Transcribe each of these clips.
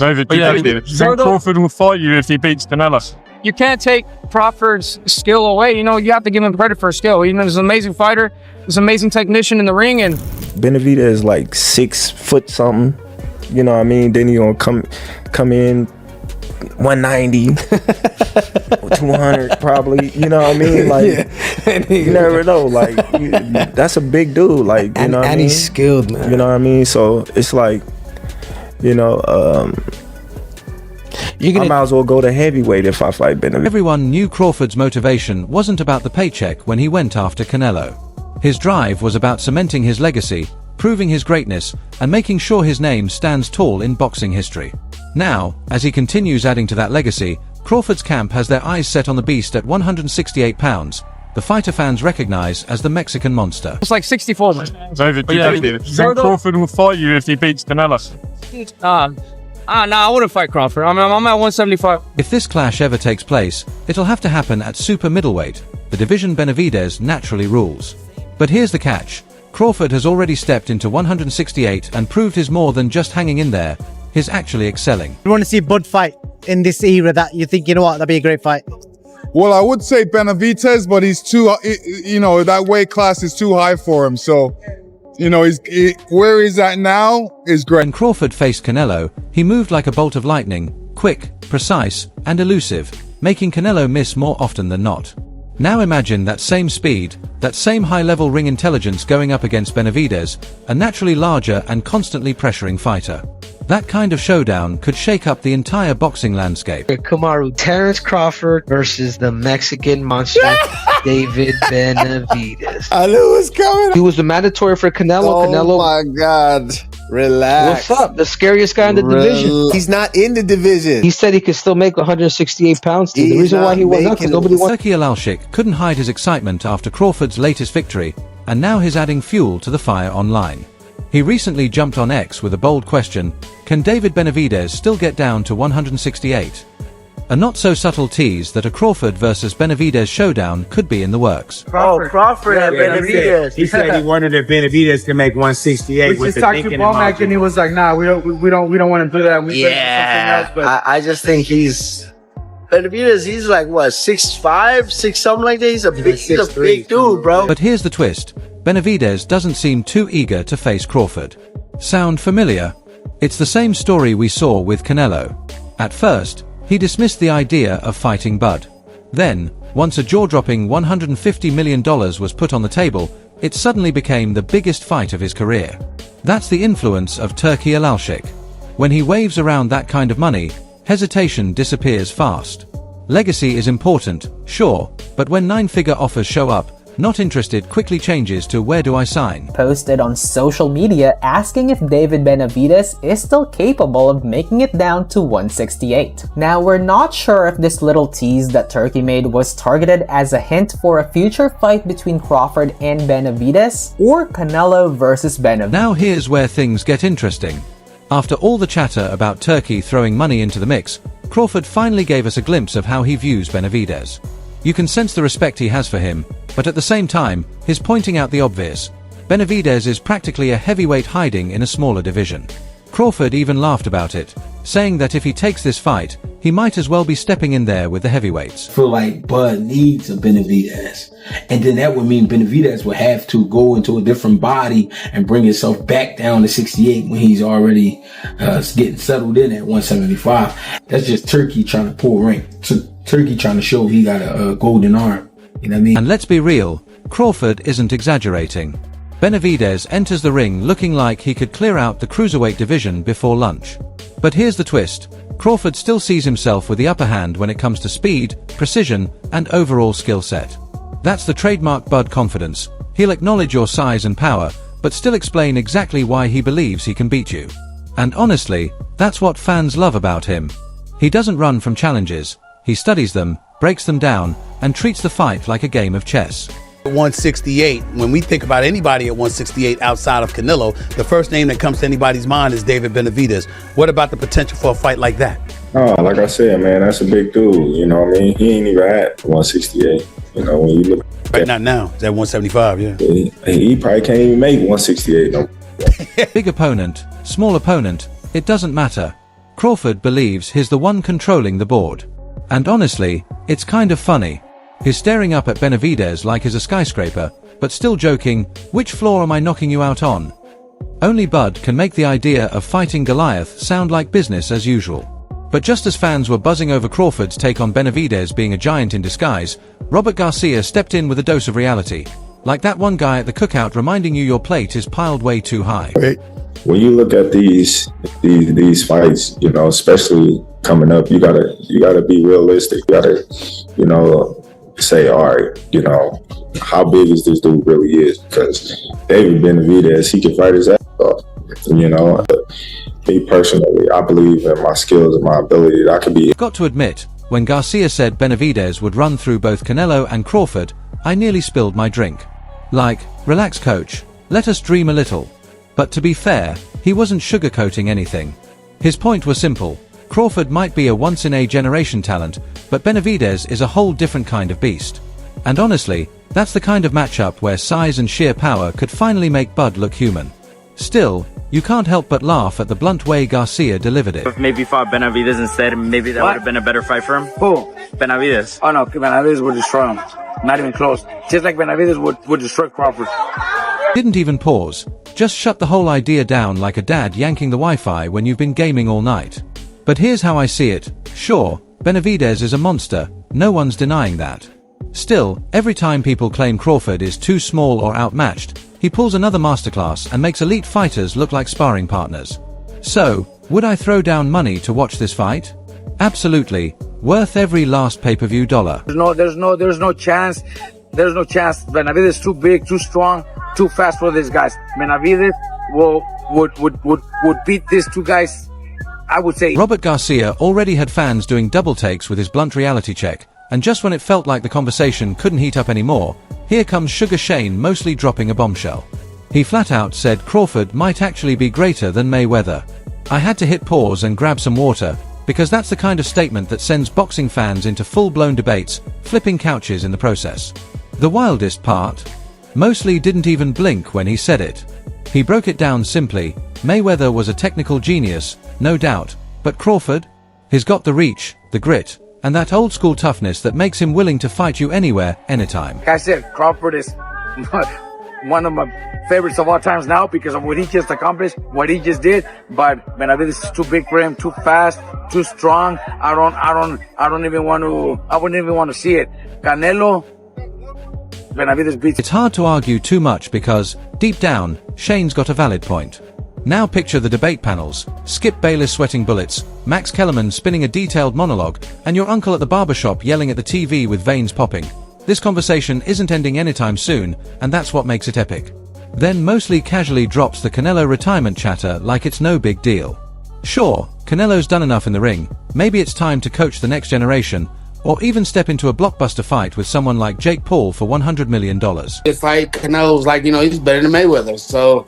David, Crawford will fight you if he beats Canelo. You can't take Crawford's skill away. You know, you have to give him credit for his skill. You know, he's an amazing fighter. He's an amazing technician in the ring. And Benavidez is like 6 foot something. You know what I mean? Then he gonna come in 190, 200 probably. You know what I mean? Like you never know. Like that's a big dude. Like you know what I mean? And he's skilled, man. You know what I mean? So it's like, you know, I might as well go to heavyweight if I fight Benavidez. Everyone knew Crawford's motivation wasn't about the paycheck when he went after Canelo. His drive was about cementing his legacy, proving his greatness, and making sure his name stands tall in boxing history. Now, as he continues adding to that legacy, Crawford's camp has their eyes set on the beast at 168 pounds, the fighter fans recognize as the Mexican monster. it's like 64. David, Crawford will fight you if he beats Canelo. Nah, I wouldn't fight Crawford. I'm at 175. If this clash ever takes place, it'll have to happen at super middleweight, the division Benavidez naturally rules. But here's the catch. Crawford has already stepped into 168 and proved he's more than just hanging in there. He's actually excelling. You want to see Bud fight in this era that you think, you know what, that'd be a great fight? Well, I would say Benavidez, but he's too, you know, that weight class is too high for him. So, you know, where he's at now is great. When Crawford faced Canelo, he moved like a bolt of lightning, quick, precise, and elusive, making Canelo miss more often than not. Now imagine that same speed, that same high-level ring intelligence going up against Benavidez, a naturally larger and constantly pressuring fighter. That kind of showdown could shake up the entire boxing landscape. Kamaru, Terence Crawford versus the Mexican monster, David Benavidez. I knew it was coming. He was the mandatory for Canelo. Oh my God. Relax. What's up? The scariest guy in the division. He's not in the division. He said he could still make 168 pounds. The reason why he was up because nobody wants. Turki Alalshik couldn't hide his excitement after Crawford's latest victory, and now he's adding fuel to the fire online. He recently jumped on X with a bold question: can David Benavidez still get down to 168? A not-so-subtle tease that a Crawford versus Benavidez showdown could be in the works. Crawford and Benavidez. He said he wanted that Benavidez to make 168. We just talked to Womack and he was like, nah, we don't want to do that. We Yeah, something else, I just think Benavidez, he's like, what, 6'5", 6 something like that? He's a big dude, bro. But here's the twist. Benavidez doesn't seem too eager to face Crawford. Sound familiar? It's the same story we saw with Canelo. At first, he dismissed the idea of fighting Bud. Then, once a jaw-dropping $150 million was put on the table, it suddenly became the biggest fight of his career. That's the influence of Turki Alalshik. When he waves around that kind of money, hesitation disappears fast. Legacy is important, sure, but when 9-figure offers show up, not interested quickly changes to where do I sign? Posted on social media asking if David Benavidez is still capable of making it down to 168. Now, we're not sure if this little tease that Turki made was targeted as a hint for a future fight between Crawford and Benavidez, or Canelo versus Benavidez. Now here's where things get interesting. After all the chatter about Turki throwing money into the mix, Crawford finally gave us a glimpse of how he views Benavidez. You can sense the respect he has for him, but at the same time, he's pointing out the obvious. Benavidez is practically a heavyweight hiding in a smaller division. Crawford even laughed about it, saying that if he takes this fight, he might as well be stepping in there with the heavyweights. I feel like Bud needs a Benavidez. And then that would mean Benavidez would have to go into a different body and bring himself back down to 68 when he's already getting settled in at 175. That's just Turki trying to pull rank. So Turki trying to show he got a golden arm. You know what I mean? And let's be real, Crawford isn't exaggerating. Benavidez enters the ring looking like he could clear out the cruiserweight division before lunch. But here's the twist. Crawford still sees himself with the upper hand when it comes to speed, precision, and overall skill set. That's the trademark Bud confidence. He'll acknowledge your size and power, but still explain exactly why he believes he can beat you. And honestly, that's what fans love about him. He doesn't run from challenges. He studies them, breaks them down, and treats the fight like a game of chess. 168, when we think about anybody at 168 outside of Canelo, the first name that comes to anybody's mind is David Benavidez. What about the potential for a fight like that? Oh, like I said, man, that's a big dude. You know what I mean? He ain't even at 168. You know, when you look right, not now. It's at 175, yeah. He probably can't even make 168 no. Big opponent, small opponent, it doesn't matter. Crawford believes he's the one controlling the board. And honestly, it's kind of funny. He's staring up at Benavidez like he's a skyscraper, but still joking, "Which floor am I knocking you out on?" Only Bud can make the idea of fighting Goliath sound like business as usual. But just as fans were buzzing over Crawford's take on Benavidez being a giant in disguise, Robert Garcia stepped in with a dose of reality. Like that one guy at the cookout reminding you your plate is piled way too high. When you look at these fights, you know, especially coming up, you gotta be realistic. You gotta, you know, say, all right, you know, how big is this dude really is? Because David Benavidez, he can fight his ass off. You know, me personally, I believe in my skills and my ability that I could be. Got to admit, when Garcia said Benavidez would run through both Canelo and Crawford, I nearly spilled my drink. Like, relax coach, let us dream a little. But to be fair, he wasn't sugarcoating anything. His point was simple. Crawford might be a once-in-a-generation talent, but Benavidez is a whole different kind of beast. And honestly, that's the kind of matchup where size and sheer power could finally make Bud look human. Still, you can't help but laugh at the blunt way Garcia delivered it. If maybe fought Benavidez instead, maybe that would have been a better fight for him. Who? Benavidez. Oh no, Benavidez would destroy him. Not even close. Just like Benavidez would destroy Crawford. Didn't even pause. Just shut the whole idea down like a dad yanking the Wi-Fi when you've been gaming all night. But here's how I see it. Sure, Benavidez is a monster, no one's denying that. Still, every time people claim Crawford is too small or outmatched, he pulls another masterclass and makes elite fighters look like sparring partners. So, would I throw down money to watch this fight? Absolutely. Worth every last pay-per-view dollar. There's no chance. There's no chance. Benavidez is too big, too strong, too fast for these guys. Benavidez would beat these two guys, I would say. Robert Garcia already had fans doing double takes with his blunt reality check, and just when it felt like the conversation couldn't heat up anymore, here comes Sugar Shane mostly dropping a bombshell. He flat out said Crawford might actually be greater than Mayweather. I had to hit pause and grab some water, because that's the kind of statement that sends boxing fans into full-blown debates, flipping couches in the process. The wildest part? Mosley didn't even blink when he said it. He broke it down simply. Mayweather was a technical genius, no doubt, but Crawford? He's got the reach, the grit, and that old-school toughness that makes him willing to fight you anywhere, anytime. Like I said, Crawford is one of my favorites of all times now because of what he just accomplished, what he just did. But Benavidez is too big for him, too fast, too strong. I wouldn't even want to see it. Canelo, Benavidez beats. It's hard to argue too much because, deep down, Shane's got a valid point. Now picture the debate panels, Skip Bayless sweating bullets, Max Kellerman spinning a detailed monologue, and your uncle at the barbershop yelling at the TV with veins popping. This conversation isn't ending anytime soon, and that's what makes it epic. Then Mosley casually drops the Canelo retirement chatter like it's no big deal. Sure, Canelo's done enough in the ring, maybe it's time to coach the next generation, or even step into a blockbuster fight with someone like Jake Paul for $100 million. The fight, Canelo's like, he's better than Mayweather, so,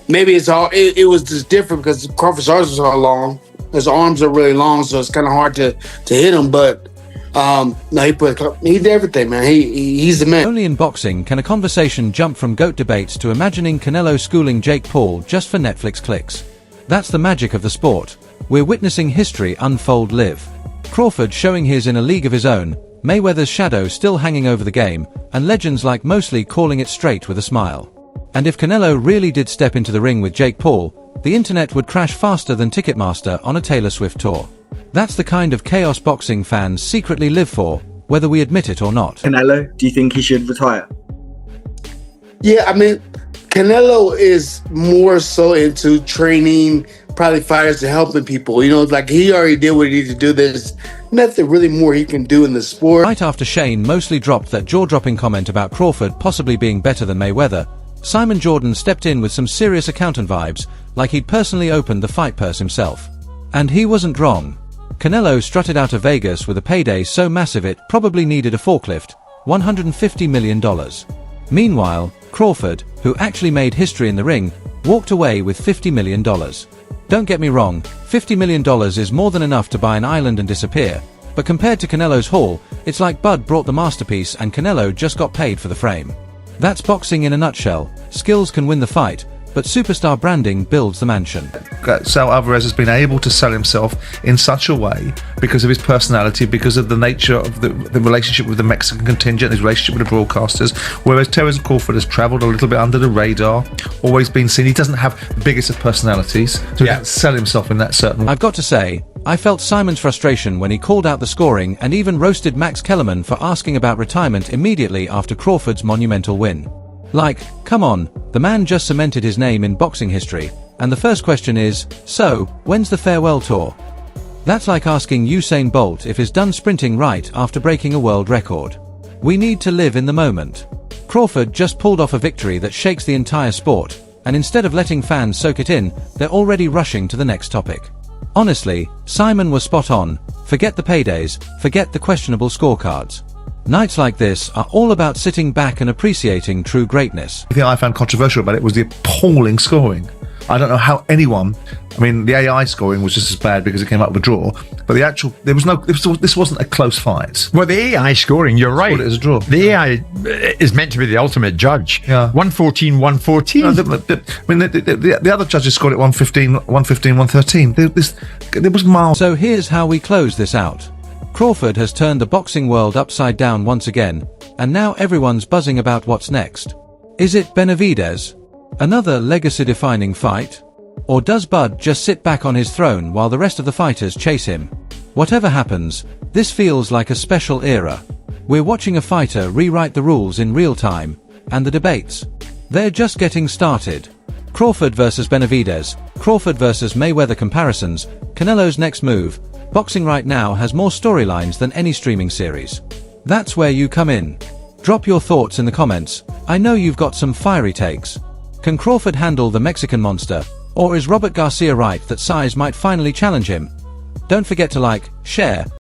maybe it was just different because Crawford's arms was all long. His arms are really long, so it's kind of hard to hit him, but no, he did everything, man. He's the man. Only in boxing can a conversation jump from GOAT debates to imagining Canelo schooling Jake Paul just for Netflix clicks. That's the magic of the sport. We're witnessing history unfold live. Crawford showing he's in a league of his own, Mayweather's shadow still hanging over the game, and legends like Mosley calling it straight with a smile. And if Canelo really did step into the ring with Jake Paul, the internet would crash faster than Ticketmaster on a Taylor Swift tour. That's the kind of chaos boxing fans secretly live for, whether we admit it or not. Canelo, do you think he should retire? Yeah, Canelo is more so into training, probably fighters and helping people. Like he already did what he needed to do. There's nothing really more he can do in the sport. Right after Shane mostly dropped that jaw-dropping comment about Crawford possibly being better than Mayweather, Simon Jordan stepped in with some serious accountant vibes, like he'd personally opened the fight purse himself. And he wasn't wrong. Canelo strutted out of Vegas with a payday so massive it probably needed a forklift, $150 million. Meanwhile, Crawford, who actually made history in the ring, walked away with $50 million. Don't get me wrong, $50 million is more than enough to buy an island and disappear, but compared to Canelo's haul, it's like Bud brought the masterpiece and Canelo just got paid for the frame. That's boxing in a nutshell. Skills can win the fight, but superstar branding builds the mansion. Alvarez has been able to sell himself in such a way because of his personality, because of the nature of the relationship with the Mexican contingent, his relationship with the broadcasters, whereas Terence Crawford has travelled a little bit under the radar, always been seen. He doesn't have the biggest of personalities, so he doesn't sell himself in that certain way. I've got to say, I felt Simon's frustration when he called out the scoring and even roasted Max Kellerman for asking about retirement immediately after Crawford's monumental win. Like, come on, the man just cemented his name in boxing history, and the first question is, so, when's the farewell tour? That's like asking Usain Bolt if he's done sprinting right after breaking a world record. We need to live in the moment. Crawford just pulled off a victory that shakes the entire sport, and instead of letting fans soak it in, they're already rushing to the next topic. Honestly, Simon was spot on. Forget the paydays, forget the questionable scorecards. Nights like this are all about sitting back and appreciating true greatness. The thing I found controversial about it was the appalling scoring. I don't know how anyone, I mean, the AI scoring was just as bad because it came up with a draw, but the actual, this wasn't a close fight. Well, the AI scoring, you're right. It was a draw. The AI is meant to be the ultimate judge. Yeah. 114, 114. No, the other judges scored it 115, 115, 113. There was miles. So here's how we close this out. Crawford has turned the boxing world upside down once again, and now everyone's buzzing about what's next. Is it Benavidez? Another legacy-defining fight? Or does Bud just sit back on his throne while the rest of the fighters chase him? Whatever happens, this feels like a special era. We're watching a fighter rewrite the rules in real time, and the debates, they're just getting started. Crawford versus Benavidez, Crawford versus Mayweather comparisons, Canelo's next move. Boxing right now has more storylines than any streaming series. That's where you come in. Drop your thoughts in the comments. I know you've got some fiery takes. Can Crawford handle the Mexican monster, or is Robert Garcia right that size might finally challenge him? Don't forget to like, share,